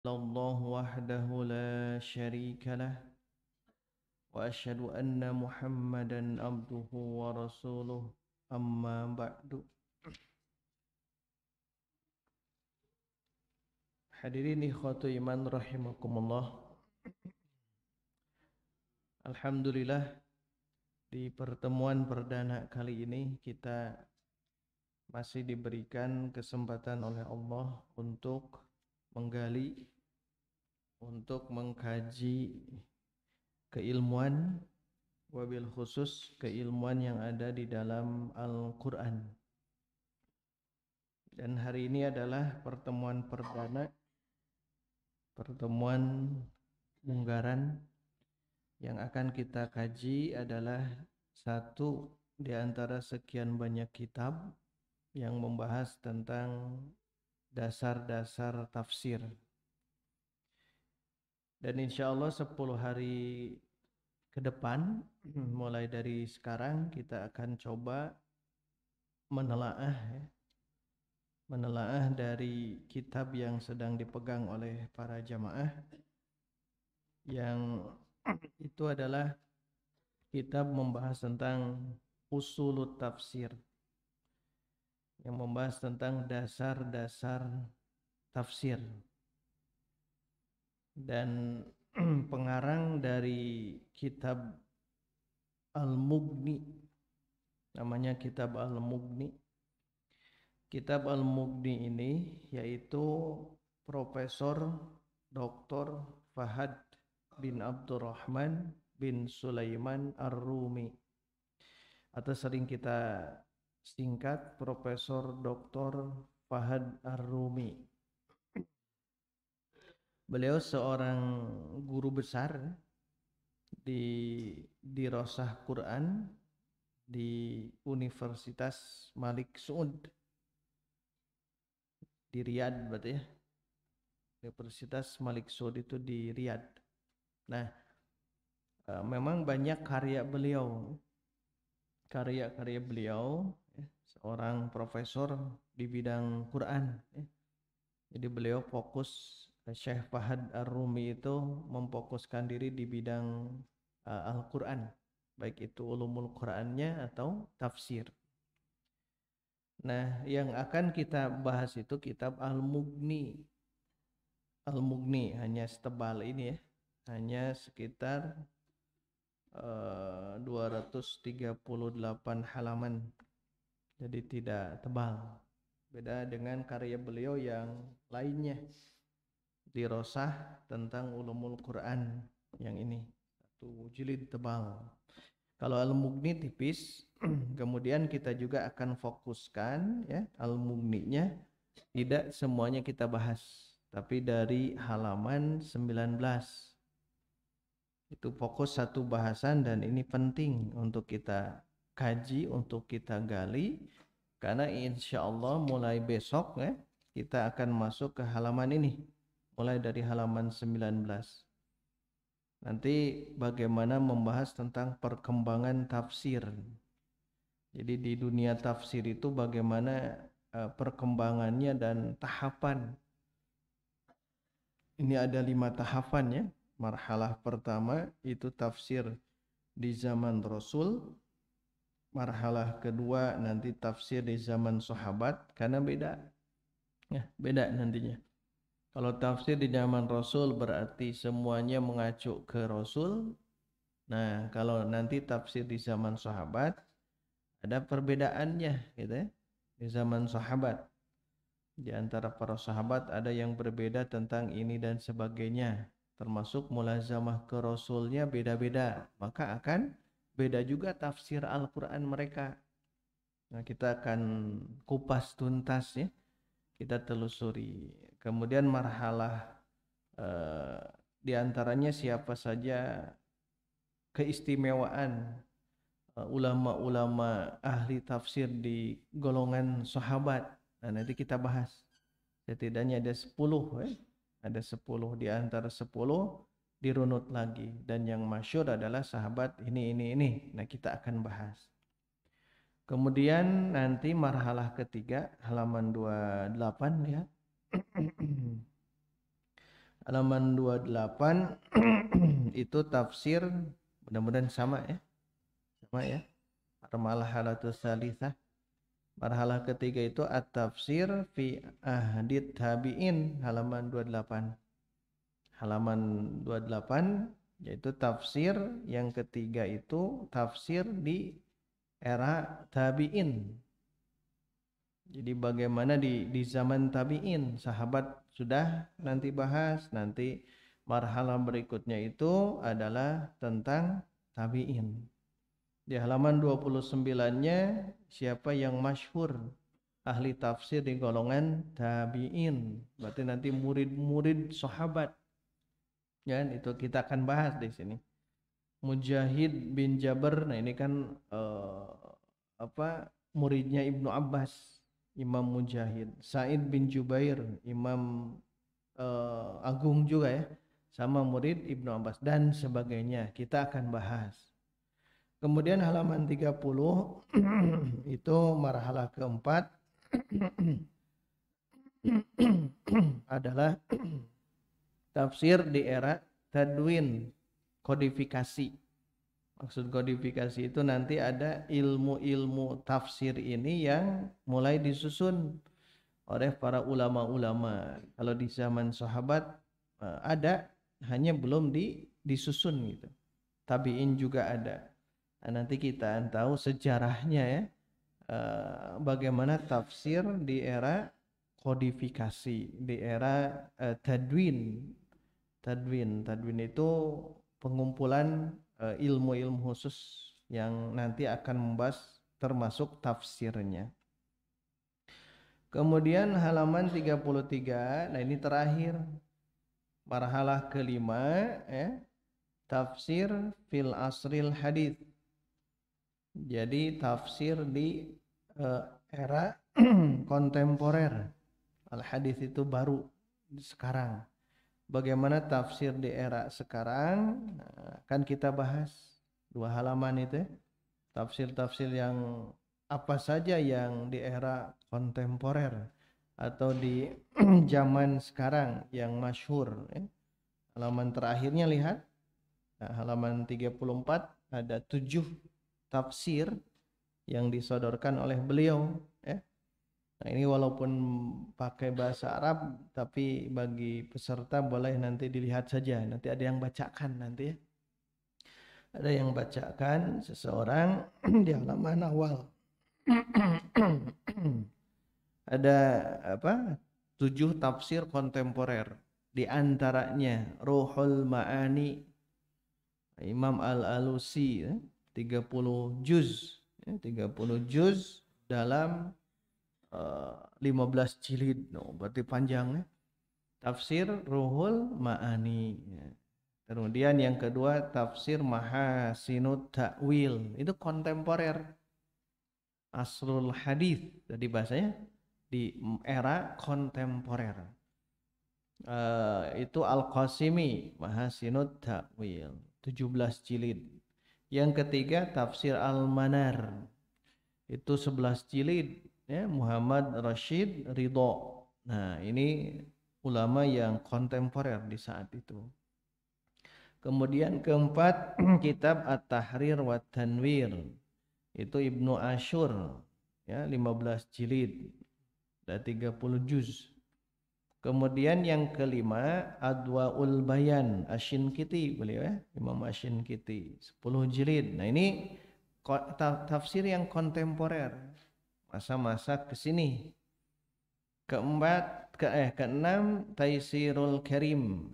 الله وحده لا شريك له وأشهد أن محمدا عبده ورسوله أما بعد. Hadirin ikhwatu iman rahimakumullah. Alhamdulillah, di pertemuan perdana kali ini kita masih diberikan kesempatan oleh Allah untuk menggali, untuk mengkaji keilmuan, wabil khusus keilmuan yang ada di dalam Al-Quran. Dan hari ini adalah pertemuan perdana, pertemuan unggaran. Yang akan kita kaji adalah satu di antara sekian banyak kitab yang membahas tentang dasar-dasar tafsir. Dan insya Allah 10 hari ke depan, mulai dari sekarang kita akan coba menelaah dari kitab yang sedang dipegang oleh para jamaah, yang itu adalah kitab membahas tentang usulut tafsir, yang membahas tentang dasar-dasar tafsir. Dan pengarang dari kitab Al-Mughni, namanya kitab Al-Mughni. Kitab Al-Mughni ini yaitu Profesor Dr. Fahad bin Abdurrahman bin Sulaiman Ar-Rumi, atau sering kita singkat Profesor Dr. Fahad Ar-Rumi. Beliau seorang guru besar di Dirasah Quran di Universitas Malik Saud di Riyadh, berarti ya. Universitas Malik Saud itu di Riyadh. Nah, memang banyak karya-karya beliau, ya, seorang profesor di bidang Quran, ya. Jadi beliau fokus, Syekh Fahad Ar-Rumi itu memfokuskan diri di bidang Al-Quran, baik itu ulumul Qurannya atau tafsir. Nah, yang akan kita bahas itu kitab Al-Mughni. Al-Mughni hanya setebal ini ya, hanya sekitar 238 halaman, jadi tidak tebal. Beda dengan karya beliau yang lainnya, Dirosah tentang ulumul Quran, yang ini satu jilid tebal. Kalau Al-Mughni tipis. Kemudian kita juga akan fokuskan ya Al-Mughninya, tidak semuanya kita bahas, tapi dari halaman 19 itu fokus satu bahasan. Dan ini penting untuk kita kaji, untuk kita gali, karena insya Allah mulai besok ya kita akan masuk ke halaman ini, mulai dari halaman 19. Nanti bagaimana membahas tentang perkembangan tafsir. Jadi di dunia tafsir itu bagaimana perkembangannya dan tahapan. Ini ada 5 tahapan ya. Marhalah pertama itu tafsir di zaman Rasul. Marhalah kedua nanti tafsir di zaman sahabat, karena beda. Ya, beda nantinya. Kalau tafsir di zaman Rasul berarti semuanya mengacu ke Rasul. Nah, kalau nanti tafsir di zaman sahabat ada perbedaannya gitu ya. Di zaman sahabat, di antara para sahabat ada yang berbeda tentang ini dan sebagainya, termasuk mulazamah ke Rasulnya beda-beda, maka akan beda juga tafsir Al-Quran mereka. Nah, kita akan kupas tuntas ya, kita telusuri. Kemudian marhalah eh, di antaranya siapa saja keistimewaan ulama-ulama ahli tafsir di golongan sahabat. Nah, nanti kita bahas. Setidaknya ada 10 ya. Ada 10, di antara 10 dirunut lagi, dan yang masyhur adalah sahabat ini. Nah, kita akan bahas. Kemudian nanti marhalah ketiga halaman 28 ya. Halaman 28 itu tafsir, mudah-mudahan sama ya. Sama ya. Marhalatus salitsah. Marhalah ketiga itu at-tafsir fi ahdit tabi'in, halaman 28. Halaman 28 yaitu tafsir yang ketiga itu tafsir di era tabi'in. Jadi bagaimana di zaman tabi'in, sahabat sudah nanti bahas, nanti marhalah berikutnya itu adalah tentang tabi'in. Di halaman 29-nya siapa yang masyhur ahli tafsir di golongan tabi'in. Berarti nanti murid-murid sahabat. Ya, itu kita akan bahas di sini. Mujahid bin Jabr, nah ini kan muridnya Ibnu Abbas, Imam Mujahid. Sa'id bin Jubair, Imam agung juga ya, sama murid Ibnu Abbas dan sebagainya. Kita akan bahas. Kemudian halaman 30 itu marhalah keempat adalah tafsir di era tadwin, kodifikasi. Maksud kodifikasi itu nanti ada ilmu-ilmu tafsir ini yang mulai disusun oleh para ulama-ulama. Kalau di zaman sahabat ada, hanya belum disusun gitu. Tabi'in juga ada. Nah, nanti kita tahu sejarahnya ya, bagaimana tafsir di era kodifikasi, di era tadwin. Tadwin itu pengumpulan ilmu-ilmu khusus yang nanti akan membahas termasuk tafsirnya. Kemudian halaman 33, nah ini terakhir, marhalah kelima ya, tafsir fil asril hadits. Jadi tafsir di era kontemporer. Al-hadits itu baru sekarang. Bagaimana tafsir di era sekarang? Kan kita bahas 2 halaman itu. Tafsir-tafsir yang apa saja yang di era kontemporer atau di zaman sekarang yang masyhur. Halaman terakhirnya lihat. Nah, halaman 34 ada 7 tafsir yang disodorkan oleh beliau ya. Nah, ini walaupun pakai bahasa Arab tapi bagi peserta boleh nanti dilihat saja, nanti ada yang bacakan nanti ya. Ada yang bacakan seseorang di halaman awal. Ada 7 tafsir kontemporer, di antaranya Ruhul Ma'ani Imam Al-Alusi 30 juz, 30 juz dalam 15 jilid. Berarti panjang ya. Tafsir Ruhul Ma'ani. Kemudian yang kedua tafsir Mahasinut Ta'wil, itu kontemporer. Asrul Hadits, jadi bahasanya di era kontemporer. Itu Al-Qasimi Mahasinut Ta'wil, 17 jilid. Yang ketiga tafsir Al-Manar, itu 11 jilid ya, Muhammad Rashid Ridho. Nah, ini ulama yang kontemporer di saat itu. Kemudian keempat kitab At-Tahrir wa Tanwir, itu Ibnu Ashur ya, 15 jilid, ada 30 juz. Kemudian yang kelima Adwaul Bayan Asy-Syinkiti, beliau ya, Imam Asy-Syinkiti, 10 jilid. Nah, ini tafsir yang kontemporer, masa-masa kesini. Keenam Taisirul Karim.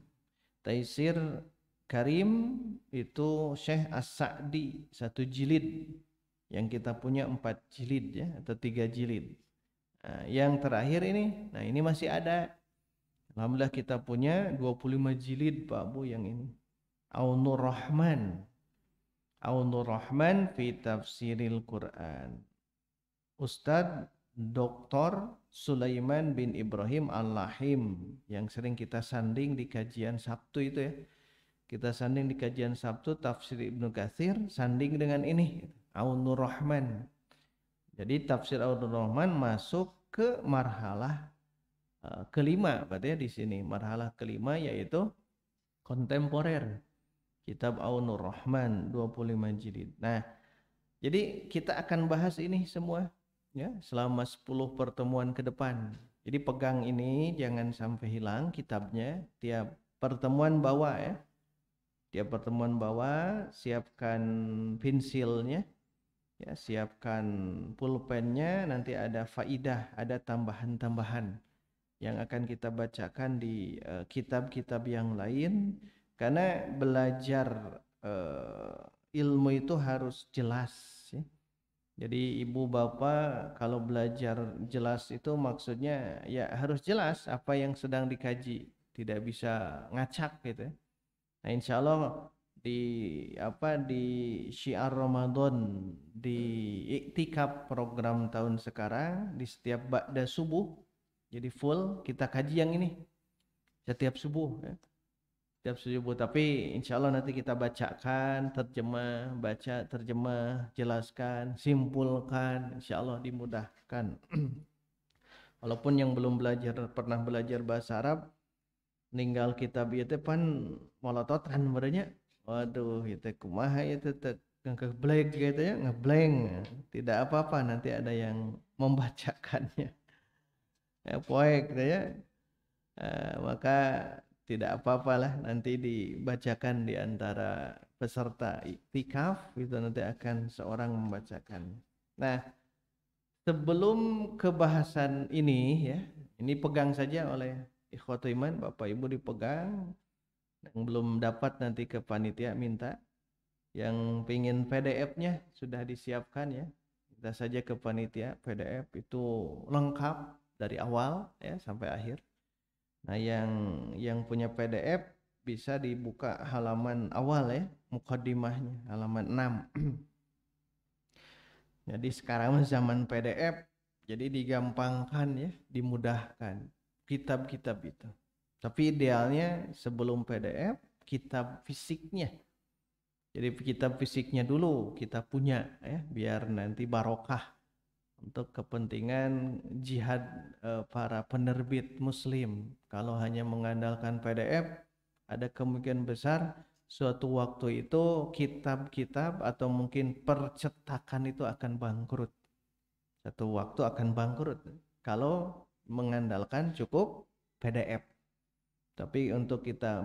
Taisir Karim itu Syekh As-Sa'di, 1 jilid. Yang kita punya 4 jilid ya, atau 3 jilid. Nah, yang terakhir ini, nah ini masih ada. Alhamdulillah kita punya 25 jilid Pak Bu yang ini. Aunur Rahman. Aunur Rahman fi tafsiril Quran. Ustadz Dr. Sulaiman bin Ibrahim Al-Lahim, yang sering kita sanding di kajian Sabtu itu ya. Kita sanding di kajian Sabtu tafsir Ibnu Katsir, sanding dengan ini Aunur Rahman. Jadi tafsir Aunur Rahman masuk ke marhalah kelima berarti ya di sini marhalah kelima yaitu kontemporer. Kitab Aunur Rahman 25 jilid. Nah, jadi kita akan bahas ini semua ya selama 10 pertemuan ke depan. Jadi pegang ini jangan sampai hilang kitabnya. Tiap pertemuan bawa ya. Tiap pertemuan bawa, siapkan pensilnya, ya, siapkan pulpennya, nanti ada faidah, ada tambahan-tambahan yang akan kita bacakan di kitab-kitab yang lain. Karena belajar ilmu itu harus jelas ya. Jadi ibu bapak kalau belajar jelas itu maksudnya ya harus jelas apa yang sedang dikaji, tidak bisa ngacak gitu ya. Nah, insya Allah di syiar Ramadan di iktikaf program tahun sekarang di setiap ba'da subuh jadi full kita kaji yang ini setiap subuh ya. Setiap subuh, tapi insya Allah nanti kita bacakan, terjemah, baca, terjemah, jelaskan, simpulkan, insya Allah dimudahkan. Walaupun yang belum pernah belajar bahasa Arab, ninggal kitab itu pan molototan berenya, waduh itu kumaha itu ngeblank gitu ya, ngeblank, tidak apa-apa nanti ada yang membacakannya, ya poek gitu ya. Maka tidak apa-apalah nanti dibacakan di antara peserta iktikaf itu nanti akan seorang membacakan. Nah, sebelum kebahasan ini ya, ini pegang saja oleh ikhwatul iman, Bapak Ibu dipegang. Yang belum dapat nanti ke panitia minta. Yang pingin PDF-nya sudah disiapkan ya. Kita saja ke panitia, PDF itu lengkap dari awal ya sampai akhir. Nah, yang punya PDF bisa dibuka halaman awal ya, mukaddimahnya halaman 6. Jadi sekarang zaman PDF, jadi digampangkan ya, dimudahkan kitab-kitab itu. Tapi idealnya sebelum PDF, kitab fisiknya. Jadi kitab fisiknya dulu kita punya ya, biar nanti barokah untuk kepentingan jihad para penerbit muslim. Kalau hanya mengandalkan PDF, ada kemungkinan besar suatu waktu itu kitab-kitab atau mungkin percetakan itu akan bangkrut. Satu waktu akan bangkrut kalau mengandalkan cukup PDF. Tapi untuk kita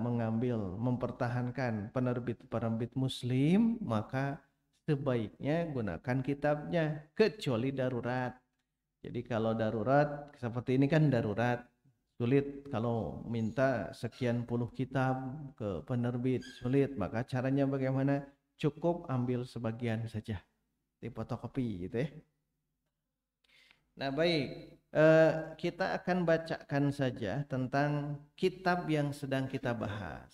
mempertahankan penerbit-penerbit muslim, maka sebaiknya gunakan kitabnya kecuali darurat. Jadi kalau darurat seperti ini kan darurat, sulit kalau minta sekian puluh kitab ke penerbit, sulit. Maka caranya bagaimana? Cukup ambil sebagian saja, difotokopi gitu ya. Nah, baik, kita akan bacakan saja tentang kitab yang sedang kita bahas.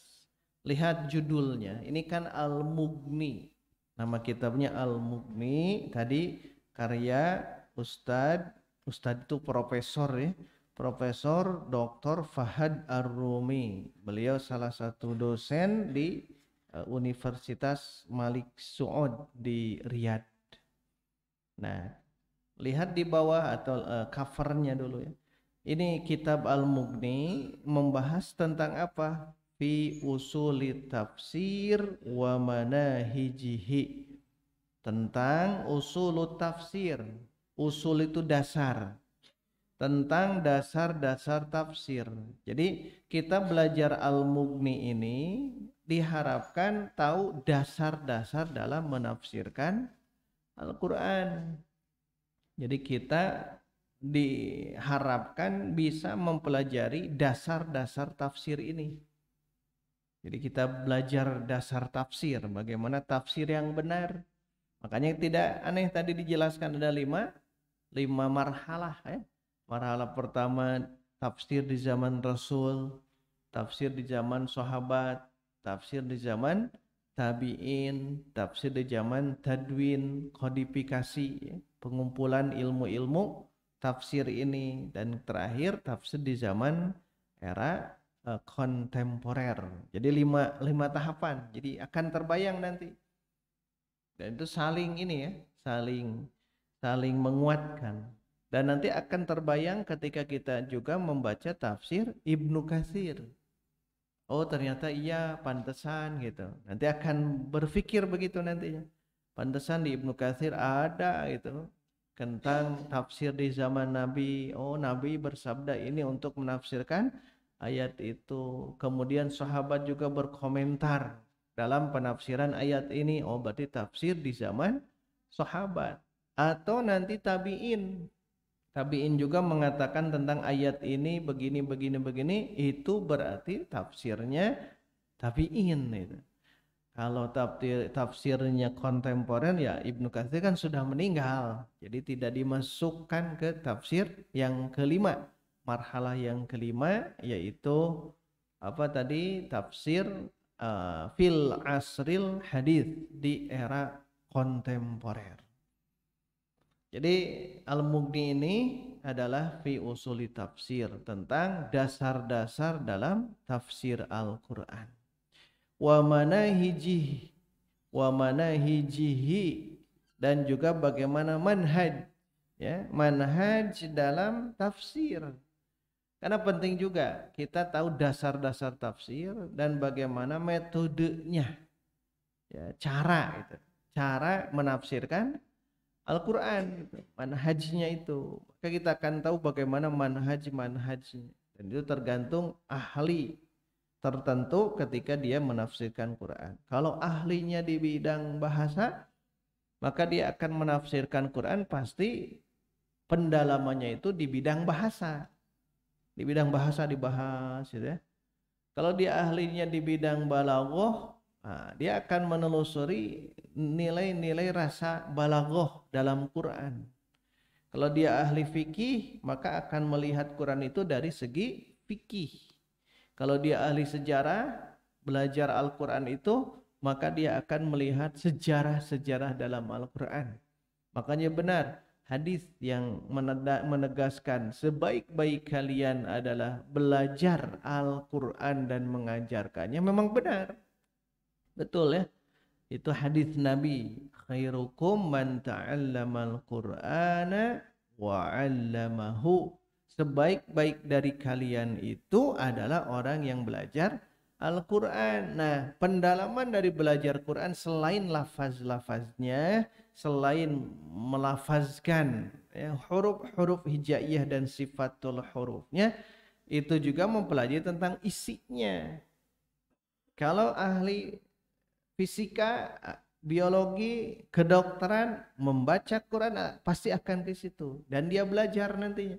Lihat judulnya, ini kan Al-Mughni. Nama kitabnya Al-Mughni, tadi karya Ustadz itu profesor ya, Profesor Dr. Fahad Ar-Rumi. Beliau salah satu dosen di Universitas Malik Saud di Riyadh. Nah, lihat di bawah atau covernya dulu ya. Ini kitab Al-Mughni membahas tentang apa? Fi usuli tafsir wa manahijihi. Tentang usul tafsir. Usul itu dasar. Tentang dasar-dasar tafsir. Jadi kita belajar Al-Mughni ini diharapkan tahu dasar-dasar dalam menafsirkan Al-Quran. Jadi kita diharapkan bisa mempelajari dasar-dasar tafsir ini. Jadi kita belajar dasar tafsir, bagaimana tafsir yang benar. Makanya tidak aneh tadi dijelaskan ada lima marhalah ya. Marhalah pertama tafsir di zaman Rasul, tafsir di zaman sahabat, tafsir di zaman tabi'in, tafsir di zaman tadwin, kodifikasi ya, pengumpulan ilmu-ilmu tafsir ini, dan terakhir tafsir di zaman era kontemporer. Jadi lima tahapan. Jadi akan terbayang nanti. Dan itu saling ini ya, saling menguatkan. Dan nanti akan terbayang ketika kita juga membaca tafsir Ibnu Katsir. Oh ternyata iya pantesan gitu. Nanti akan berpikir begitu nantinya. Pantesan di Ibnu Katsir ada gitu tentang tafsir di zaman Nabi. Oh Nabi bersabda ini untuk menafsirkan ayat itu. Kemudian sahabat juga berkomentar dalam penafsiran ayat ini. Oh berarti tafsir di zaman sahabat. Atau nanti tabi'in. Tabi'in juga mengatakan tentang ayat ini begini, itu berarti tafsirnya tabi'in itu. Kalau tafsirnya kontemporer ya Ibnu Katsir kan sudah meninggal. Jadi tidak dimasukkan ke tafsir yang kelima. Marhalah yang kelima yaitu apa tadi? Tafsir fil asril hadis di era kontemporer. Jadi Al-Mughni ini adalah fi usuli tafsir tentang dasar-dasar dalam tafsir Al-Qur'an. Wa manahijihi dan juga bagaimana manhaj ya, manhaj dalam tafsir. Karena penting juga kita tahu dasar-dasar tafsir dan bagaimana metodenya. Ya, cara menafsirkan Al-Quran gitu, manhajnya itu. Maka kita akan tahu bagaimana manhajnya. Dan itu tergantung ahli tertentu ketika dia menafsirkan Quran. Kalau ahlinya di bidang bahasa, maka dia akan menafsirkan Quran pasti pendalamannya itu di bidang bahasa. Di bidang bahasa dibahas gitu ya. Kalau dia ahlinya di bidang balaghah, nah, dia akan menelusuri nilai-nilai rasa balaghah dalam Quran. Kalau dia ahli fikih, maka akan melihat Quran itu dari segi fikih. Kalau dia ahli sejarah, belajar Al-Quran itu, maka dia akan melihat sejarah-sejarah dalam Al-Quran. Makanya benar, hadis yang menegaskan sebaik-baik kalian adalah belajar Al-Quran dan mengajarkannya memang benar. Betul ya. Itu hadis Nabi, khairukum man ta'allamal Qur'ana wa 'allamahu. Sebaik-baik dari kalian itu adalah orang yang belajar Al-Qur'an. Nah, pendalaman dari belajar Quran selain lafaz-lafaznya, selain melafazkan ya, huruf-huruf hijaiyah dan sifatul hurufnya, itu juga mempelajari tentang isinya. Kalau ahli fisika, biologi, kedokteran, membaca Quran pasti akan ke situ dan dia belajar nantinya.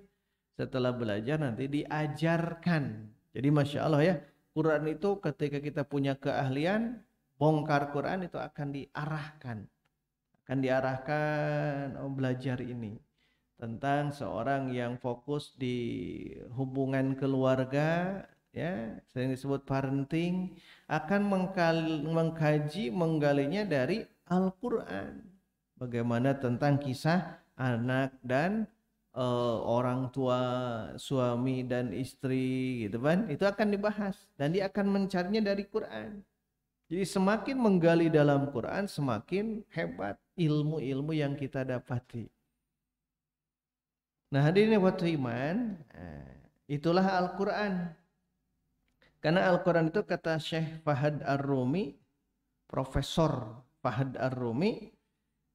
Setelah belajar nanti diajarkan. Jadi Masya Allah ya, Quran itu ketika kita punya keahlian, bongkar Quran itu akan diarahkan. Akan diarahkan belajar ini. Tentang seorang yang fokus di hubungan keluarga, ya, sering disebut parenting, akan mengkaji, menggalinya dari Al-Quran. Bagaimana tentang kisah anak dan orang tua, suami dan istri gitu kan, itu akan dibahas dan dia akan mencarinya dari Quran. Jadi semakin menggali dalam Quran semakin hebat ilmu-ilmu yang kita dapati. Nah hadirin waktu iman, itulah Al-Quran. Karena Al-Quran itu kata Syekh Fahad Ar-Rumi, Profesor Fahad Ar-Rumi,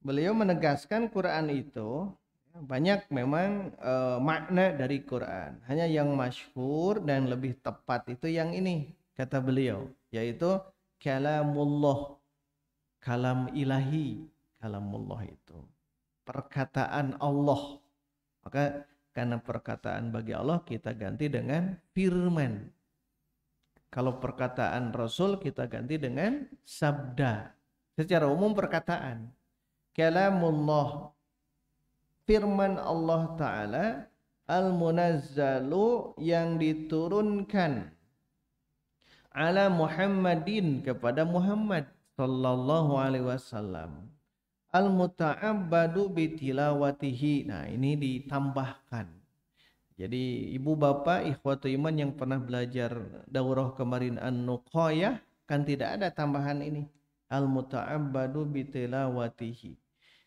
beliau menegaskan Quran itu banyak memang makna dari Quran. Hanya yang masyhur dan lebih tepat itu yang ini kata beliau, yaitu kalamullah, kalam ilahi, kalamullah itu perkataan Allah. Maka karena perkataan bagi Allah kita ganti dengan firman. Kalau perkataan Rasul kita ganti dengan sabda. Secara umum perkataan. Kalamullah, firman Allah Ta'ala, al-munazzalu yang diturunkan ala Muhammadin kepada Muhammad sallallahu alaihi wasallam, al-muta'abbadu bitilawatihi. Nah ini ditambahkan. Jadi ibu bapak ikhwatu iman yang pernah belajar daurah kemarin An-Nuqayah kan tidak ada tambahan ini, al-muta'abbadu bitilawatihi.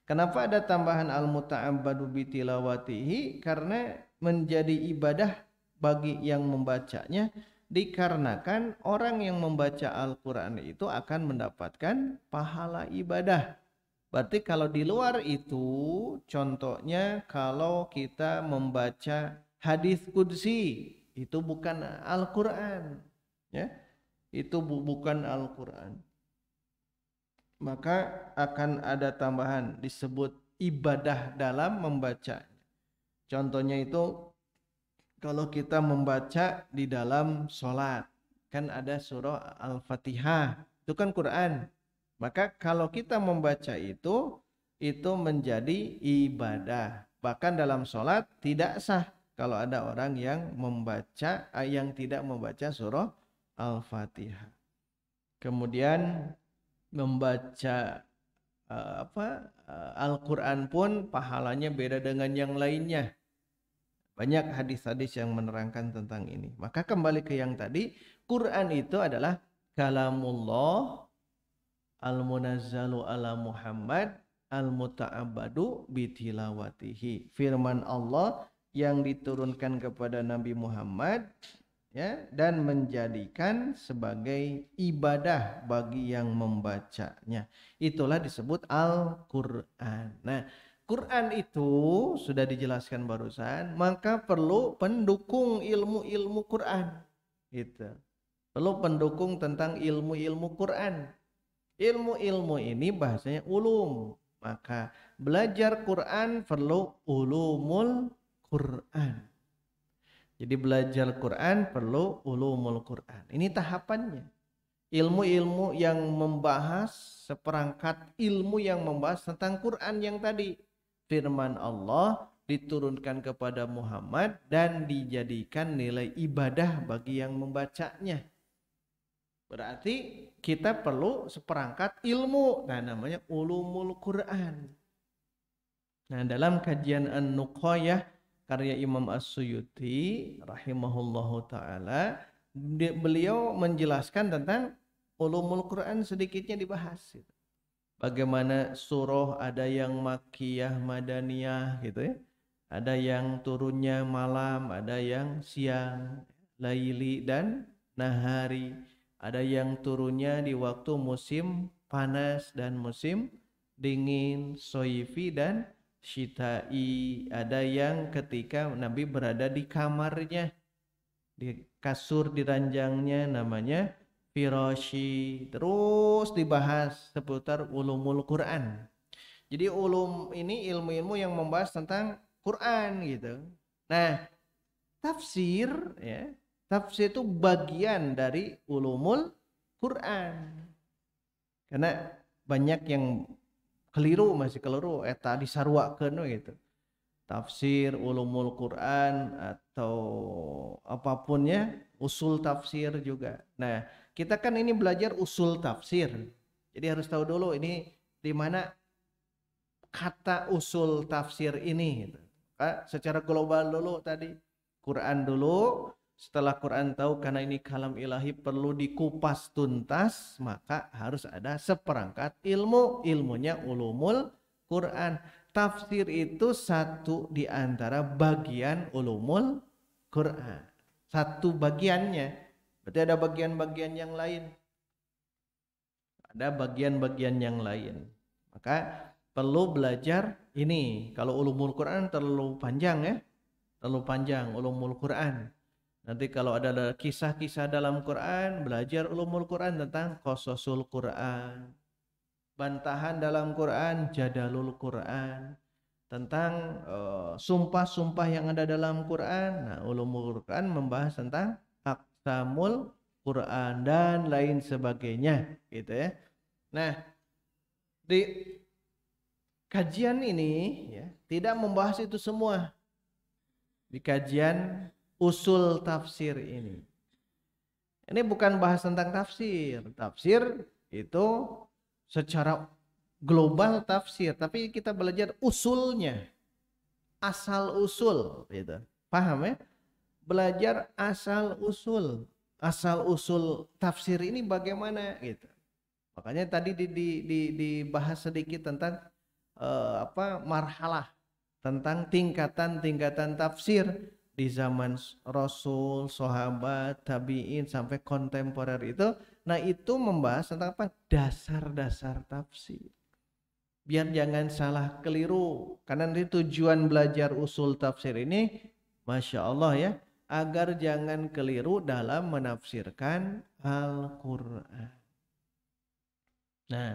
Kenapa ada tambahan al-muta'abbadu bitilawatihi? Karena menjadi ibadah bagi yang membacanya, dikarenakan orang yang membaca Al-Quran itu akan mendapatkan pahala ibadah. Berarti kalau di luar itu, contohnya kalau kita membaca hadis qudsi, itu bukan Al-Quran, ya, itu bukan Al-Quran, maka akan ada tambahan disebut ibadah dalam membaca. Contohnya itu kalau kita membaca di dalam sholat, kan ada surah Al-Fatihah, itu kan Quran. Maka kalau kita membaca itu menjadi ibadah. Bahkan dalam sholat tidak sah kalau ada orang yang membaca, yang tidak membaca surah Al-Fatihah. Kemudian membaca Al-Quran pun pahalanya beda dengan yang lainnya. Banyak hadis-hadis yang menerangkan tentang ini. Maka kembali ke yang tadi, Quran itu adalah kalamullah al-munazzalu ala Muhammad al-muta'abbadu bitilawatihi. Firman Allah yang diturunkan kepada Nabi Muhammad, ya, dan menjadikan sebagai ibadah bagi yang membacanya. Itulah disebut Al-Quran. Nah, Quran itu sudah dijelaskan barusan, maka perlu pendukung ilmu-ilmu Quran. Gitu. Perlu pendukung tentang ilmu-ilmu Quran. Ilmu-ilmu ini bahasanya ulum. Maka belajar Quran perlu ulumul Quran. Jadi belajar Quran perlu ulumul Quran. Ini tahapannya. Ilmu-ilmu yang membahas, seperangkat ilmu yang membahas tentang Quran yang tadi. Firman Allah diturunkan kepada Muhammad dan dijadikan nilai ibadah bagi yang membacanya. Berarti kita perlu seperangkat ilmu. Nah, namanya ulumul Quran. Nah, dalam kajian An-Nuqayah karya Imam As-Suyuti rahimahullahu ta'ala, beliau menjelaskan tentang ulumul Quran, sedikitnya dibahas. Bagaimana surah ada yang makkiyah, madaniyah gitu ya. Ada yang turunnya malam, ada yang siang, laili dan nahari. Ada yang turunnya di waktu musim panas dan musim dingin, soifi dan syita'i. Ada yang ketika Nabi berada di kamarnya, di kasur, di ranjangnya, namanya firashi. Terus dibahas seputar ulumul Quran. Jadi ulum ini ilmu-ilmu yang membahas tentang Quran gitu. Nah, tafsir, ya, tafsir itu bagian dari ulumul Quran. Karena banyak yang masih keliru eta disarwakeun gitu. Tafsir, ulumul Quran atau apapun ya, usul tafsir juga. Nah, kita kan ini belajar usul tafsir. Jadi harus tahu dulu ini di mana kata usul tafsir ini gitu. Secara global dulu tadi Quran dulu, setelah Quran tahu karena ini kalam ilahi perlu dikupas tuntas, maka harus ada seperangkat ilmu, ilmunya ulumul Quran. Tafsir itu satu di antara bagian ulumul Quran. Satu bagiannya. Berarti ada bagian-bagian yang lain. Ada bagian-bagian yang lain. Maka perlu belajar ini. Kalau ulumul Quran terlalu panjang ya. Terlalu panjang ulumul Quran. Nanti kalau ada kisah-kisah dalam Quran, belajar ulumul Quran tentang qasasul Quran. Bantahan dalam Quran, jadalul Quran, tentang sumpah-sumpah yang ada dalam Quran. Nah, ulumul Quran membahas tentang aqsamul Quran dan lain sebagainya, gitu ya. Nah, di kajian ini ya, tidak membahas itu semua. Di kajian usul tafsir ini. Ini bukan bahas tentang tafsir. Tafsir itu secara global tafsir, tapi kita belajar usulnya, asal usul, gitu. Paham ya? Belajar asal usul tafsir ini bagaimana, gitu. Makanya tadi dibahas sedikit tentang marhalah tentang tingkatan-tingkatan tafsir di zaman Rasul, sahabat, tabi'in sampai kontemporer itu. Nah, itu membahas tentang apa? Dasar-dasar tafsir. Biar jangan salah keliru. Karena nanti tujuan belajar usul tafsir ini, Masya Allah ya, agar jangan keliru dalam menafsirkan Al-Quran. Nah,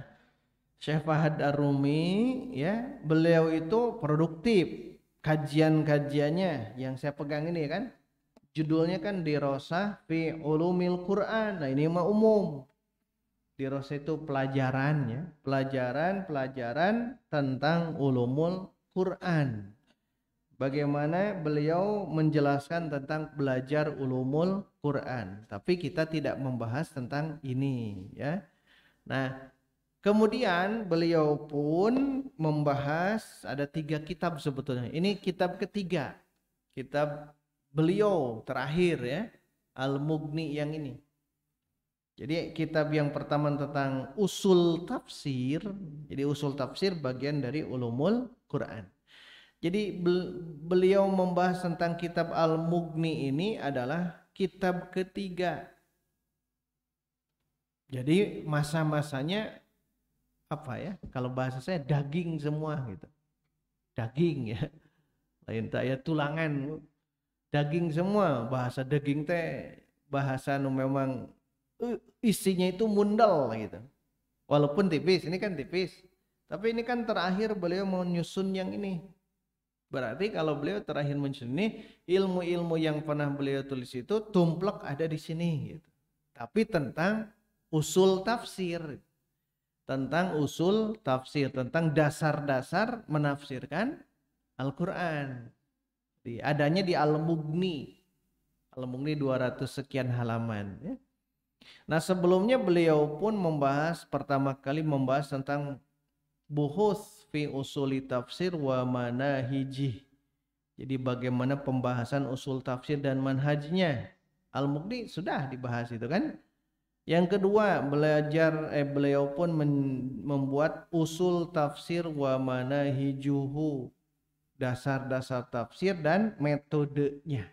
Syekh Fahad Ar-Rumi ya, beliau itu produktif. Kajian-kajiannya yang saya pegang ini kan, judulnya kan Dirosah fi Ulumil Quran. Nah, ini mah umum. Dirosah itu pelajaran ya, pelajaran tentang ulumul Quran. Bagaimana beliau menjelaskan tentang belajar ulumul Quran. Tapi kita tidak membahas tentang ini ya. Nah, kemudian beliau pun membahas ada 3 kitab sebetulnya. Ini kitab ketiga. Kitab beliau terakhir ya. Al-Mughni yang ini. Jadi kitab yang pertama tentang usul tafsir. Jadi usul tafsir bagian dari ulumul Quran. Jadi beliau membahas tentang kitab Al-Mughni ini adalah kitab ketiga. Jadi masa-masanya apa ya? Kalau bahasa saya daging semua gitu. Daging ya. Lain tak ya tulangan. Daging semua. Bahasa daging teh bahasa nu memang isinya itu mundal gitu. Walaupun tipis, ini kan tipis. Tapi ini kan terakhir beliau mau nyusun yang ini. Berarti kalau beliau terakhir menyusun ini, ilmu-ilmu yang pernah beliau tulis itu tumplek ada di sini gitu. Tapi tentang usul tafsir. Tentang usul tafsir, tentang dasar-dasar menafsirkan Al-Quran. Adanya di Al-Mughni. Al-Mughni 200 sekian halaman ya. Nah, sebelumnya beliau pun pertama kali membahas tentang buhus fi usuli tafsir wa manahijih. Jadi bagaimana pembahasan usul tafsir dan manhajnya. Al-Mughni sudah dibahas itu kan. Yang kedua, beliau pun membuat usul tafsir wa manahijuhu. Dasar-dasar tafsir dan metodenya.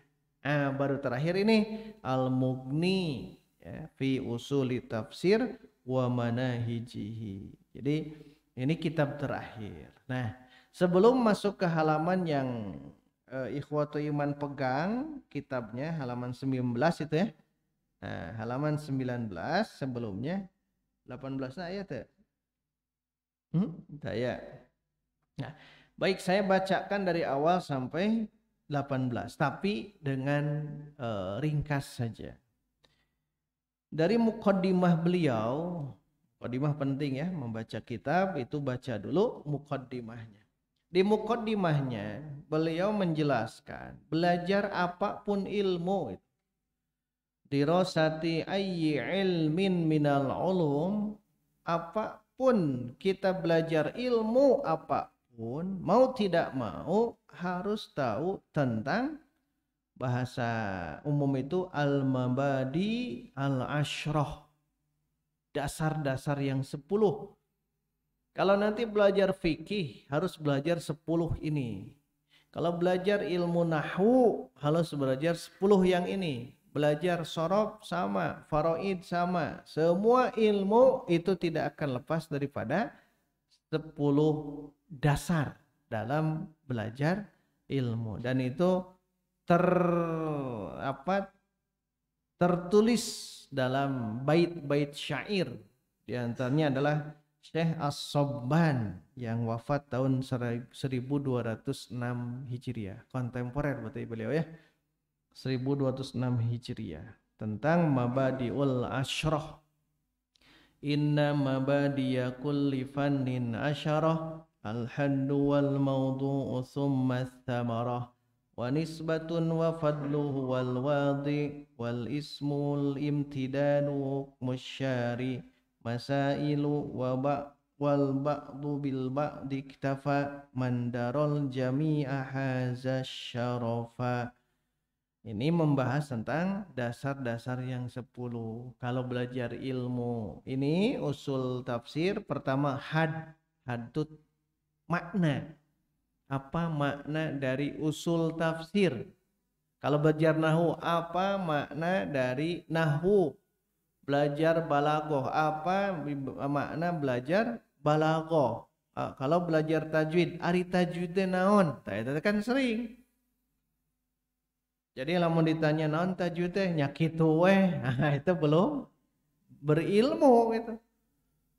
Baru terakhir ini Al-Mughni ya, fi usuli tafsir wa manahijihi. Jadi ini kitab terakhir. Nah, sebelum masuk ke halaman yang ikhwatu iman pegang kitabnya halaman 19 itu ya. Nah, halaman 19 sebelumnya 18 ayat ya. Ya. Nah, baik saya bacakan dari awal sampai 18 tapi dengan ringkas saja. Dari muqaddimah beliau, muqaddimah penting ya, membaca kitab itu baca dulu muqaddimahnya. Di muqaddimahnya beliau menjelaskan belajar apapun ilmu, dirosati ayyi ilmin minal ulum, apapun kita belajar ilmu apapun, mau tidak mau harus tahu tentang bahasa umum itu al-mabadi al-ashrah, dasar-dasar yang 10. Kalau nanti belajar fikih harus belajar 10 ini. Kalau belajar ilmu nahwu harus belajar 10 yang ini. Belajar sorob sama, faraid sama. Semua ilmu itu tidak akan lepas daripada 10 dasar dalam belajar ilmu. Dan itu tertulis dalam bait-bait syair. Di antaranya adalah Syekh As-Sobban yang wafat tahun 1206 Hijriah. Kontemporer berarti beliau ya. 1206 Hijriah. Tentang Mabadi'ul Ashrah. Inna mabadiya kulli fannin asyarah. Al-haddu wal mawdu'u thumma thamarah. Wa nisbatun wa fadluhu wal wadi wal ismul imtidanu musyari masailu wa wal ba'du bil ba'di iktafa mandarul jami'a haza syarafa. Ini membahas tentang dasar-dasar yang 10. Kalau belajar ilmu ini usul tafsir, pertama had itu makna. Apa makna dari usul tafsir? Kalau belajar nahwu, apa makna dari nahwu? Belajar balaghah, apa makna belajar balaghah? Kalau belajar tajwid, ari tajwid teh naon? Tah eta kan sering. Jadi lamun ditanya naon tajwid teh nya kitu weh. Nah, itu belum berilmu itu.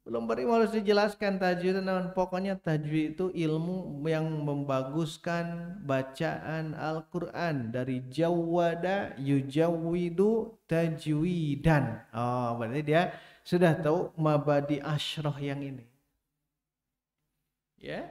Belum berilmu, harus dijelaskan tajwid itu naon. Pokoknya tajwid itu ilmu yang membaguskan bacaan Al-Qur'an dari jawwada yujawwidu tajwidan. Oh, berarti dia sudah tahu mabadi asyrah yang ini. Ya.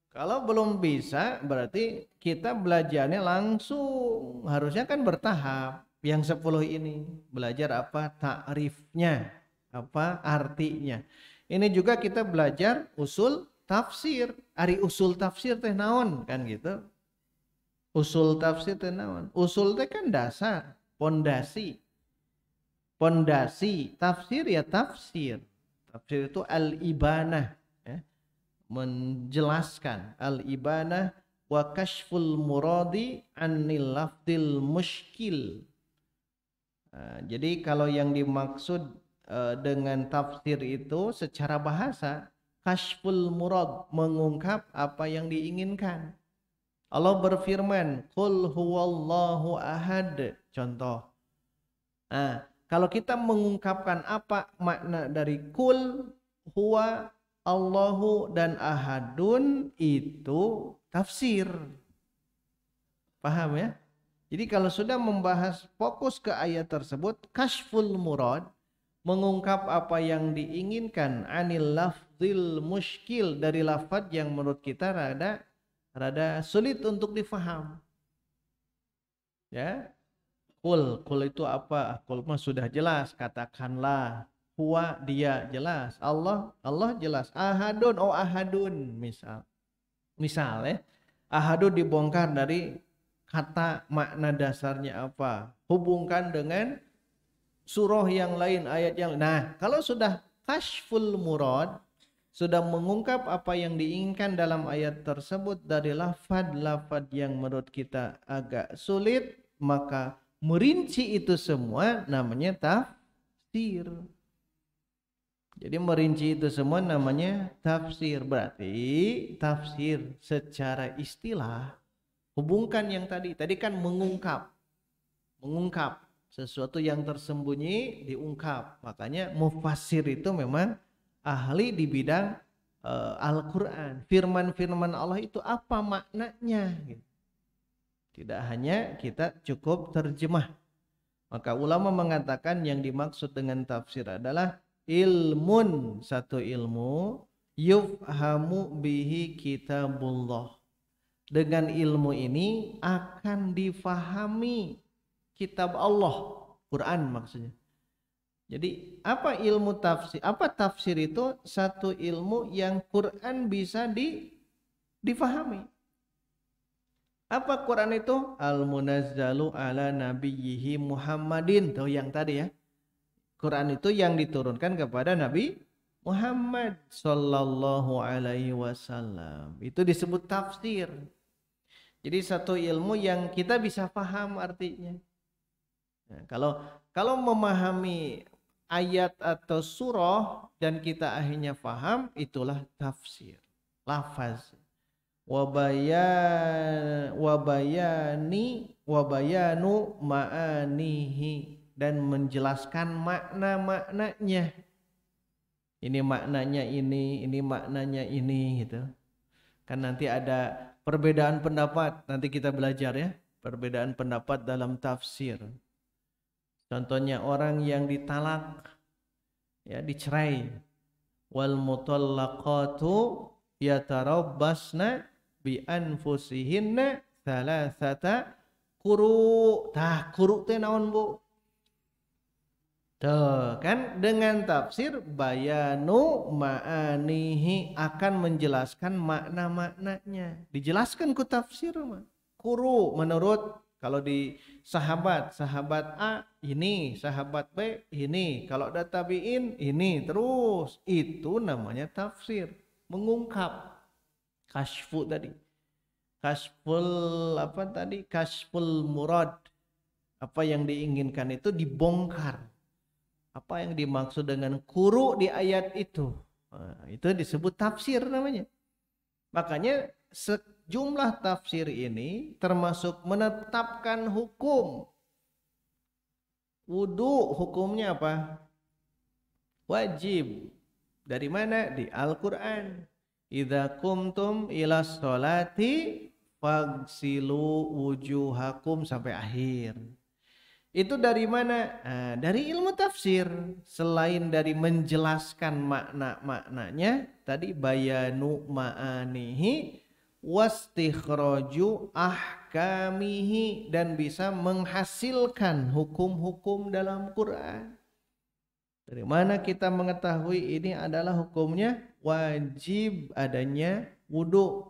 Kalau belum bisa berarti kita belajarnya langsung. Harusnya kan bertahap. Yang 10 ini belajar apa ta'rifnya, apa artinya. Ini juga kita belajar usul tafsir. Ari usul tafsir teh naon kan gitu. Usul tafsir teh naon? Usul teh kan dasar, pondasi. Pondasi, tafsir ya tafsir. Tafsir itu al-ibanah, ya. Menjelaskan al-ibanah wa kashful muradi anil lafdil muskil. Nah, jadi kalau yang dimaksud dengan tafsir itu secara bahasa kashful murad, mengungkap apa yang diinginkan. Allah berfirman, qul huwallahu ahad, contoh. Nah, kalau kita mengungkapkan apa makna dari kul, huwa, Allahu dan ahadun, itu tafsir. Paham ya? Jadi kalau sudah membahas fokus ke ayat tersebut, kashful murad, mengungkap apa yang diinginkan, anil lafzil muskil, dari lafaz yang menurut kita rada sulit untuk difaham. Ya, kul itu apa? Kul mah sudah jelas, katakanlah. Huwa dia jelas, Allah jelas. Ahadun, oh ahadun, misal ya, ahadun dibongkar dari kata makna dasarnya apa, hubungkan dengan surah yang lain, ayat yang lain. Nah, kalau sudah kashful murad, sudah mengungkap apa yang diinginkan dalam ayat tersebut dari lafad-lafad yang menurut kita agak sulit, maka merinci itu semua namanya tafsir. Jadi merinci itu semua namanya tafsir. Berarti tafsir secara istilah, hubungkan yang tadi kan mengungkap sesuatu yang tersembunyi diungkap. Makanya mufassir itu memang ahli di bidang Al-Quran. Firman-firman Allah itu apa maknanya? Tidak hanya kita cukup terjemah. Maka ulama mengatakan yang dimaksud dengan tafsir adalah ilmun, satu ilmu, yufhamu bihi kitabullah. Dengan ilmu ini akan difahami kitab Allah, Quran maksudnya. Jadi apa ilmu tafsir? Apa tafsir itu? Satu ilmu yang Quran bisa difahami. Apa Quran itu? Al-munazzalu ala nabiyyihi Muhammadin. Tuh yang tadi ya. Quran itu yang diturunkan kepada Nabi Muhammad sallallahu alaihi wasallam. Itu disebut tafsir. Jadi satu ilmu yang kita bisa paham artinya. Nah, kalau memahami ayat atau surah dan kita akhirnya paham, itulah tafsir. Lafaz. Wabayanu ma'anihi, dan menjelaskan makna-maknanya. Ini maknanya ini maknanya ini gitu. Kan nanti ada perbedaan pendapat, nanti kita belajar ya, perbedaan pendapat dalam tafsir. Contohnya orang yang ditalak, ya dicerai. Wal mutallaqatu yatarabbasna bi anfusihinna thalathata quru. Tah, quru teh naon, Bu? Tuh, kan dengan tafsir bayanu ma'anihi, akan menjelaskan makna-maknanya. Dijelaskan ku tafsir mah. Quru menurut, kalau di sahabat A ini, sahabat B ini, kalau ada tabi'in ini, terus itu namanya tafsir, mengungkap. Kasyfu tadi. Kasyful apa tadi? Kasyful murad. Apa yang diinginkan itu dibongkar. Apa yang dimaksud dengan kuru di ayat itu? Nah, itu disebut tafsir namanya. Makanya sejumlah tafsir ini termasuk menetapkan hukum. Wudu hukumnya apa? Wajib. Dari mana? Di Al-Quran. Idza kumtum ila sholati fagsilu wujuhakum sampai akhir. Itu dari mana? Nah, dari ilmu tafsir. Selain dari menjelaskan makna-maknanya, tadi bayanu ma'anihi wastikhraju ahkamihi, dan bisa menghasilkan hukum-hukum dalam Quran. Dari mana kita mengetahui ini adalah hukumnya? Wajib adanya wudu.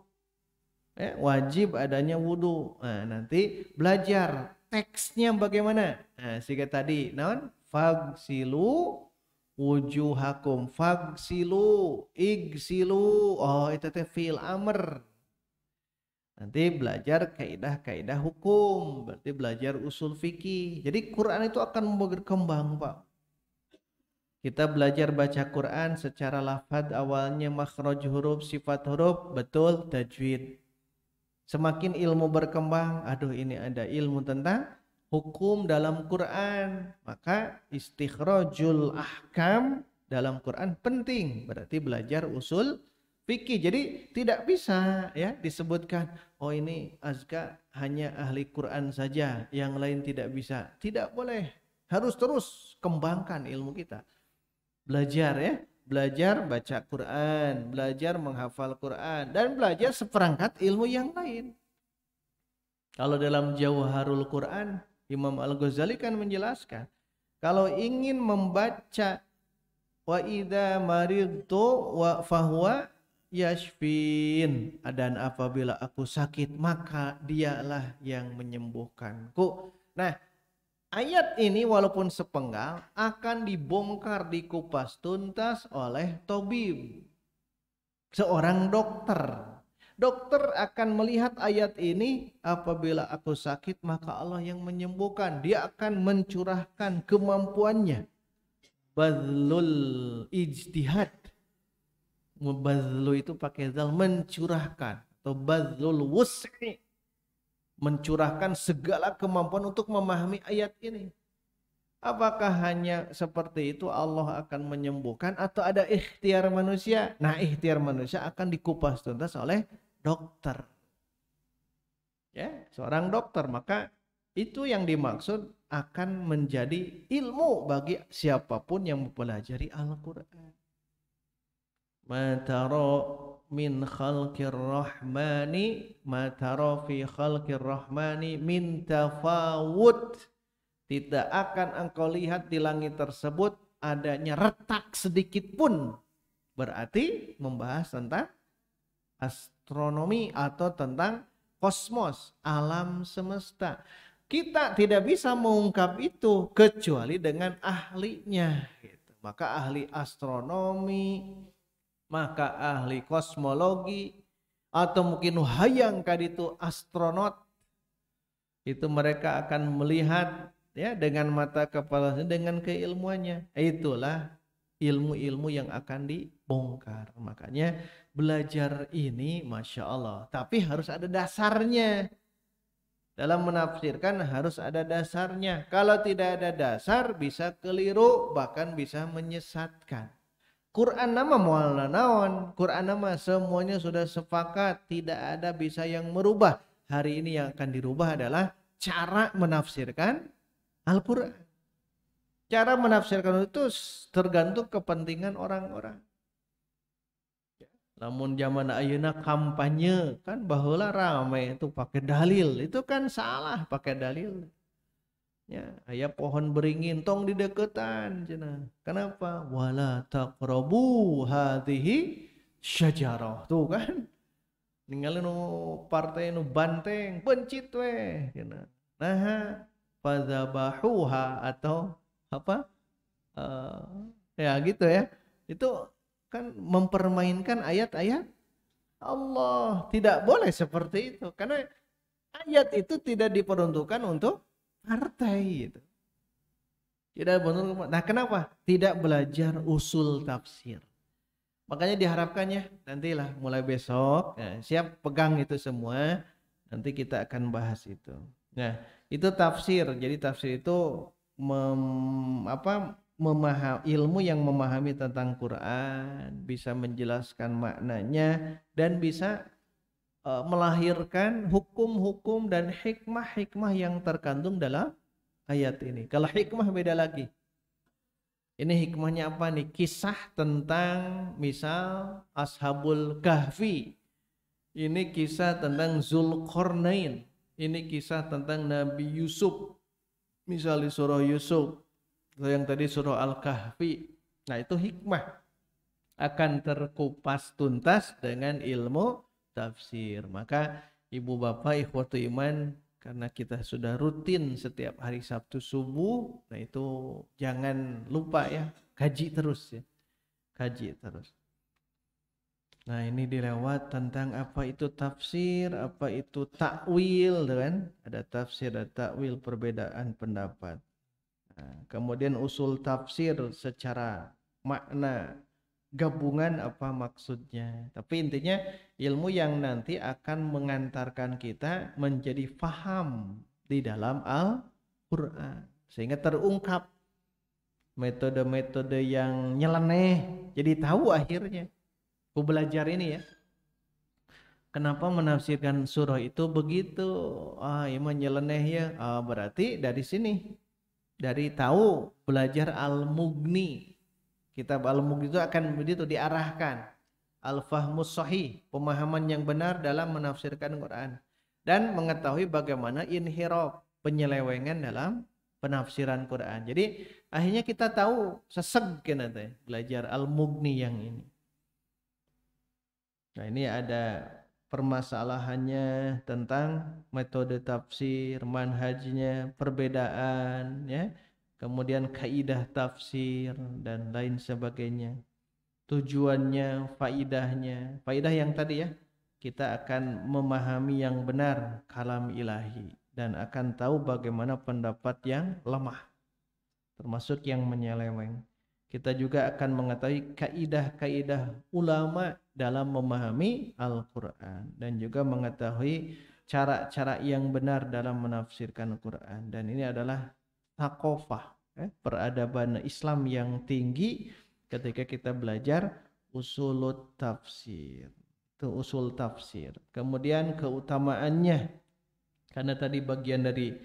Wajib adanya wudu. Nah, nanti belajar teksnya bagaimana. Nah, sehingga tadi naon? Fagsilu wujuhakum. Fagsilu, igsilu. Oh, itu teh fi'il amr. Nanti belajar kaidah-kaidah hukum, berarti belajar usul fikih. Jadi Quran itu akan berkembang, Pak. Kita belajar baca Quran secara lafaz, awalnya makhraj huruf, sifat huruf, betul, tajwid. Semakin ilmu berkembang, aduh ini ada ilmu tentang hukum dalam Quran, maka istikhrajul ahkam dalam Quran penting, berarti belajar usul fikih. Jadi tidak bisa ya disebutkan, oh ini Azka hanya ahli Quran saja, yang lain tidak bisa. Tidak boleh, harus terus kembangkan ilmu kita. Belajar ya, belajar baca Quran, belajar menghafal Quran, dan belajar seperangkat ilmu yang lain. Kalau dalam Jawharul Quran, Imam Al-Ghazali kan menjelaskan, kalau ingin membaca wa idza maridtu wa fahuwa yashfin, dan apabila aku sakit maka dialah yang menyembuhkanku. Nah, ayat ini walaupun sepenggal akan dibongkar, dikupas tuntas oleh tabib, seorang dokter. Dokter akan melihat ayat ini, apabila aku sakit maka Allah yang menyembuhkan. Dia akan mencurahkan kemampuannya. Badlul ijtihad. Badlu itu pakai zal, mencurahkan, atau badlul wus'i, mencurahkan segala kemampuan untuk memahami ayat ini. Apakah hanya seperti itu Allah akan menyembuhkan, atau ada ikhtiar manusia? Nah, ikhtiar manusia akan dikupas tuntas oleh dokter. Ya, seorang dokter. Maka itu yang dimaksud akan menjadi ilmu bagi siapapun yang mempelajari Al-Quran. Mataro min khalqir rahmani, mataro fi khalqir rahmani min tafawud. Tidak akan engkau lihat di langit tersebut adanya retak sedikit pun. Berarti membahas tentang astronomi atau tentang kosmos, alam semesta. Kita tidak bisa mengungkap itu kecuali dengan ahlinya. Maka ahli astronomi, maka ahli kosmologi, atau mungkin hayang kaditu astronot, itu mereka akan melihat ya dengan mata kepala, dengan keilmuannya. Itulah ilmu-ilmu yang akan dibongkar. Makanya belajar ini Masya Allah, tapi harus ada dasarnya. Dalam menafsirkan harus ada dasarnya. Kalau tidak ada dasar bisa keliru, bahkan bisa menyesatkan. Quran nama mu'alna naon, Quran nama semuanya sudah sepakat, tidak ada bisa yang merubah. Hari ini yang akan dirubah adalah cara menafsirkan Al-Quran. Cara menafsirkan itu tergantung kepentingan orang-orang. Namun zaman ayeuna kampanye kan baheula rame itu pakai dalil, itu kan salah pakai dalil. Ya, aya pohon beringin tong di deketan cenah. Kenapa? Wala taqrabu hadhihi syajarah. Tuh kan. Ningali nu partai nu banteng, bencit we cenah. Nah, fadzabahuha atau apa? Ya gitu ya. Itu kan mempermainkan ayat-ayat Allah, tidak boleh seperti itu. Karena ayat itu tidak diperuntukkan untuk partai gitu. Tidak benar. Nah, kenapa? Tidak belajar usul tafsir. Makanya diharapkan ya, nantilah mulai besok, nah, siap pegang itu semua. Nanti kita akan bahas itu. Nah, itu tafsir. Jadi tafsir itu ilmu yang memahami tentang Quran, bisa menjelaskan maknanya dan bisa melahirkan hukum-hukum dan hikmah-hikmah yang terkandung dalam ayat ini. Kalau hikmah beda lagi. Ini hikmahnya apa nih? Kisah tentang misal Ashabul Kahfi. Ini kisah tentang Zulkarnain. Ini kisah tentang Nabi Yusuf. Misal di surah Yusuf. Atau yang tadi surah Al-Kahfi. Nah itu hikmah. Akan terkupas tuntas dengan ilmu tafsir. Maka ibu bapak ikhwatu iman, karena kita sudah rutin setiap hari Sabtu subuh, nah itu jangan lupa ya, kaji terus ya, kaji terus. Nah ini dilewat tentang apa itu tafsir, apa itu takwil, kan? Ada tafsir, ada takwil, perbedaan pendapat. Nah, kemudian usul tafsir secara makna, gabungan apa maksudnya. Tapi intinya ilmu yang nanti akan mengantarkan kita menjadi faham di dalam Al-Quran. Sehingga terungkap metode-metode yang nyeleneh. Jadi tahu akhirnya. Aku belajar ini ya. Kenapa menafsirkan surah itu begitu? Ini nyeleneh ya. Berarti dari sini. Dari tahu belajar Al-Mughni. Kitab Al-Mughni itu akan begitu diarahkan. Al-Fahmus Sahih, pemahaman yang benar dalam menafsirkan Quran. Dan mengetahui bagaimana inhiraf, penyelewengan dalam penafsiran Quran. Jadi akhirnya kita tahu seseg nanti belajar Al-Mughni yang ini. Nah ini ada permasalahannya tentang metode tafsir, manhajnya, perbedaan ya. Kemudian kaidah tafsir dan lain sebagainya. Tujuannya, faidahnya. Faidah yang tadi ya, kita akan memahami yang benar kalam ilahi dan akan tahu bagaimana pendapat yang lemah, termasuk yang menyeleweng. Kita juga akan mengetahui kaidah-kaidah ulama dalam memahami Al-Quran dan juga mengetahui cara-cara yang benar dalam menafsirkan Al-Quran. Dan ini adalah thaqafah, peradaban Islam yang tinggi ketika kita belajar usulut tafsir. Itu usul tafsir. Kemudian keutamaannya, karena tadi bagian dari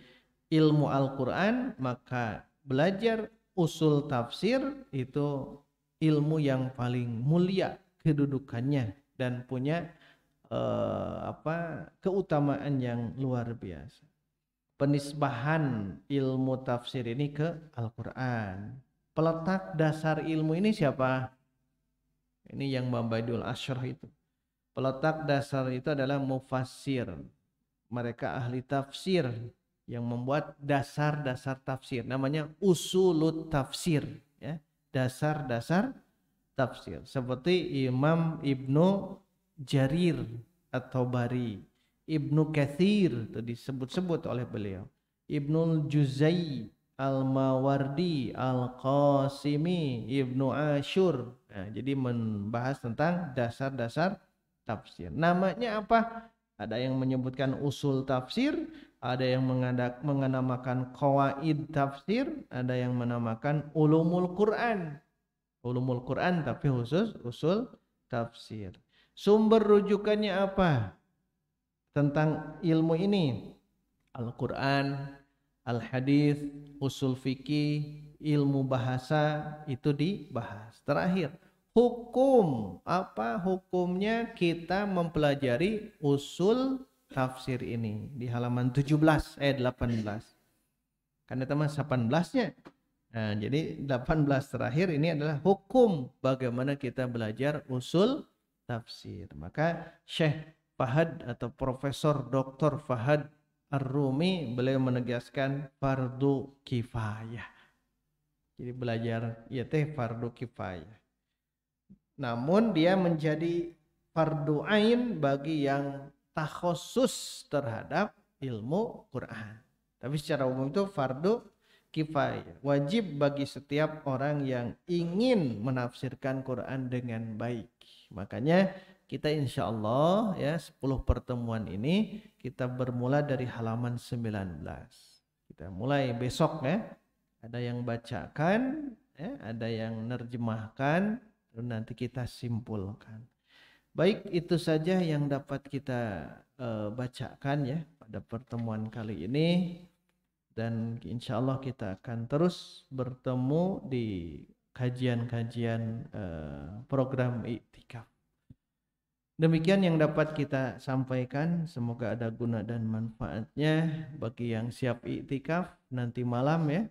ilmu Al-Quran, maka belajar usul tafsir itu ilmu yang paling mulia kedudukannya dan punya keutamaan yang luar biasa. Penisbahan ilmu tafsir ini ke Al-Quran. Peletak dasar ilmu ini siapa? Ini yang Mabadul Asyrah itu. Peletak dasar itu adalah mufassir. Mereka ahli tafsir yang membuat dasar-dasar tafsir. Namanya usulut tafsir. Ya. Dasar-dasar tafsir. Seperti Imam Ibnu Jarir atau Bari. Ibnu Katsir itu disebut-sebut oleh beliau. Ibnu Juzai, Al-Mawardi, Al-Qasimi, Ibnu Ashur. Nah, jadi membahas tentang dasar-dasar tafsir. Namanya apa? Ada yang menyebutkan usul tafsir, ada yang menamakan qawaid tafsir, ada yang menamakan ulumul Quran. Ulumul Quran tapi khusus usul tafsir. Sumber rujukannya apa? Tentang ilmu ini, Al-Quran, Al-Hadis, usul fikih, ilmu bahasa itu dibahas. Terakhir, hukum. Apa hukumnya kita mempelajari usul tafsir ini di halaman 17 ayat 18. Karena teman 18-nya. Nah, jadi 18 terakhir ini adalah hukum bagaimana kita belajar usul tafsir. Maka Syekh Fahad atau Profesor Dr. Fahad Ar-Rumi beliau menegaskan fardu kifayah. Jadi belajar ya fardu kifayah. Namun dia menjadi fardu ain bagi yang takhusus terhadap ilmu Quran. Tapi secara umum itu fardu kifayah, wajib bagi setiap orang yang ingin menafsirkan Quran dengan baik. Makanya kita insya Allah ya 10 pertemuan ini kita bermula dari halaman 19. Kita mulai besok ya. Ada yang bacakan, ya, ada yang nerjemahkan, lalu nanti kita simpulkan. Baik, itu saja yang dapat kita bacakan ya pada pertemuan kali ini. Dan insya Allah kita akan terus bertemu di kajian-kajian program iktikaf. Demikian yang dapat kita sampaikan. Semoga ada guna dan manfaatnya bagi yang siap iktikaf nanti malam ya.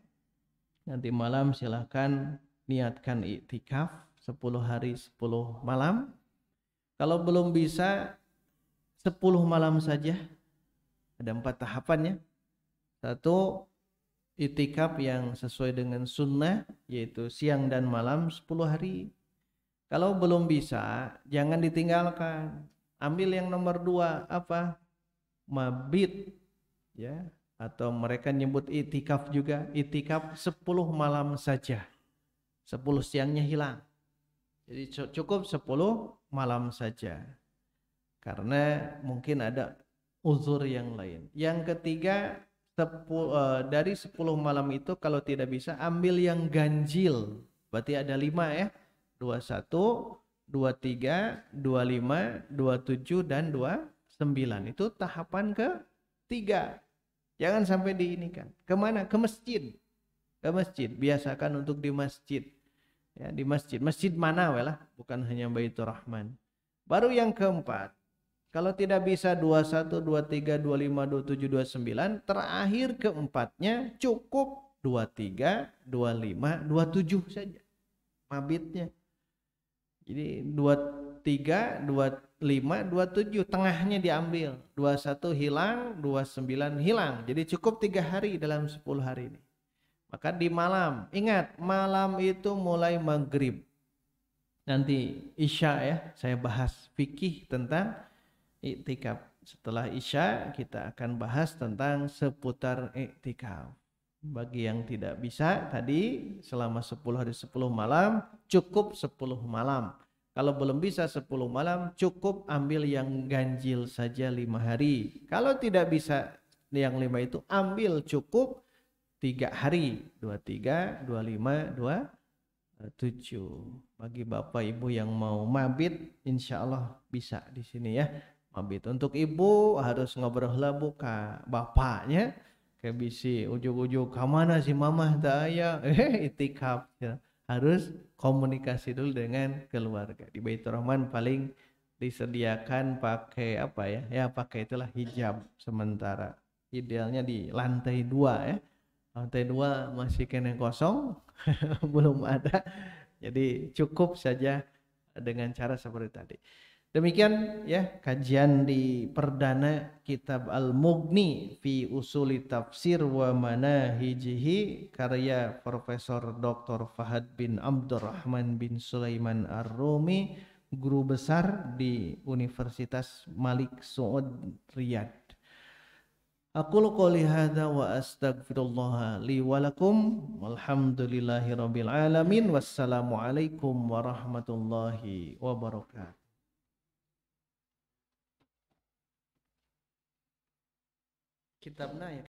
Nanti malam silahkan niatkan iktikaf 10 hari 10 malam. Kalau belum bisa 10 malam saja. Ada 4 tahapan ya. 1, iktikaf yang sesuai dengan sunnah yaitu siang dan malam 10 hari. Kalau belum bisa jangan ditinggalkan. Ambil yang nomor 2 apa? Mabit ya, atau mereka nyebut iktikaf juga, iktikaf 10 malam saja. 10 siangnya hilang. Jadi cukup 10 malam saja. Karena mungkin ada uzur yang lain. Yang ketiga, dari 10 malam itu kalau tidak bisa ambil yang ganjil. Berarti ada 5 ya. 21, 23, 25, 27 dan 29. Itu tahapan ketiga. Jangan sampai diinikan. Kemana? Ke masjid. Ke masjid. Biasakan untuk di masjid. Ya, di masjid. Masjid mana lah? Bukan hanya Baitur Rahman. Baru yang keempat. Kalau tidak bisa 21, 23, 25, 27, 29. Terakhir keempatnya cukup 23, 25, 27 saja. Mabitnya. Jadi 23, 25, 27 tengahnya diambil. 21 hilang, 29 hilang. Jadi cukup 3 hari dalam 10 hari ini. Maka di malam, ingat malam itu mulai maghrib. Nanti Isya ya, saya bahas fikih tentang iktikaf. Setelah Isya kita akan bahas tentang seputar iktikaf. Bagi yang tidak bisa tadi selama 10 hari 10 malam cukup 10 malam. Kalau belum bisa 10 malam cukup ambil yang ganjil saja 5 hari. Kalau tidak bisa yang 5 itu ambil cukup 3 hari. 23, 25, 27. Bagi Bapak Ibu yang mau mabit insya Allah bisa di sini ya. Mabit untuk ibu harus ngobrol lah buka bapaknya. Kayak bisi ujuk-ujuk kemana si mamah daya itikaf ya. Harus komunikasi dulu dengan keluarga. Di Baitur Rahman paling disediakan pakai apa ya? Ya pakai itulah hijab sementara. Idealnya di lantai 2 ya. Lantai 2 masih kena kosong, belum ada. Jadi cukup saja dengan cara seperti tadi. Demikian ya kajian di perdana kitab Al-Mughni fi Usuli Tafsir wa Manahijihi karya Profesor Dr. Fahad bin Abdurrahman bin Sulaiman Ar-Rumi, guru besar di Universitas Malik Saud Riyadh. Aqulu qouli hadza wa astaghfirullah li wa lakum walhamdulillahirabbil alamin wassalamu alaikum warahmatullahi wabarakatuh. Kitabna ya